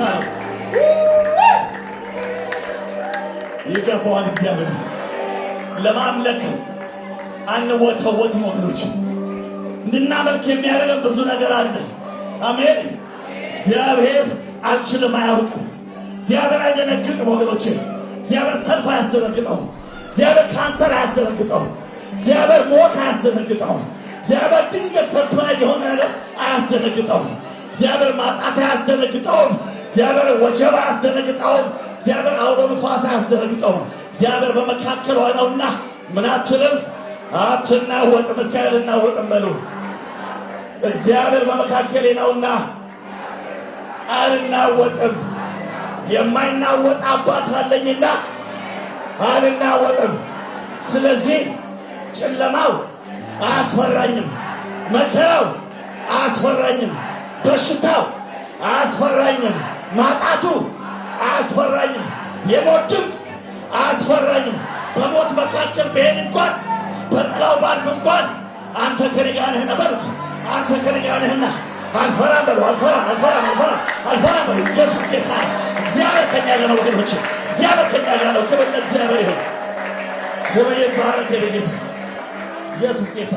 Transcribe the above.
ነው። ይገባዋል። እግዚአብሔር ለማምለክ አንወተወትም ወገኖች። እንድናመልክ የሚያደርገን ብዙ ነገር አለ። አሜን። እግዚአብሔር አልችልም አያውቅም። እግዚአብሔር አይደነግጥም ወገኖች። እግዚአብሔር ሰልፍ አያስደነግጠው። እግዚአብሔር ካንሰር አያስደነግጠው። እግዚአብሔር ሞት አያስደነግጠው። እግዚአብሔር ድንገት ሰርፕራይዝ የሆነ ነገር አያስደነግጠው። እግዚአብሔር ማጣት አያስደነግጠውም። እግዚአብሔር ወጀብ አያስደነግጠውም። እግዚአብሔር አውሎ ንፋስ አያስደነግጠውም። እግዚአብሔር በመካከሏ ነውና ምን አትልም አትናወጥም። እስኪ አልናወጥም በሉ። እግዚአብሔር በመካከሌ ነውና አልናወጥም። የማይናወጥ አባት አለኝና አልናወጥም። ስለዚህ ጨለማው አያስፈራኝም። መከራው አያስፈራኝም። በሽታው አያስፈራኝም። ማጣቱ አያስፈራኝም። የሞት ድምፅ አያስፈራኝም። በሞት መካከል ብሄድ እንኳን በጥላው ባልፍ እንኳን አንተ ከኔ ጋር ነህና በሉት። አንተ ከኔ ጋር ነህና አልፈራም በሉ። አልፈራም በሉ። ኢየሱስ ጌታ ነው። እግዚአብሔር ከኛ ጋር ነው ወገኖች። እግዚአብሔር ከኛ ጋር ነው። ክብር ለእግዚአብሔር ይሁን። ስሙ ይባረክ። ጌታ ኢየሱስ ጌታ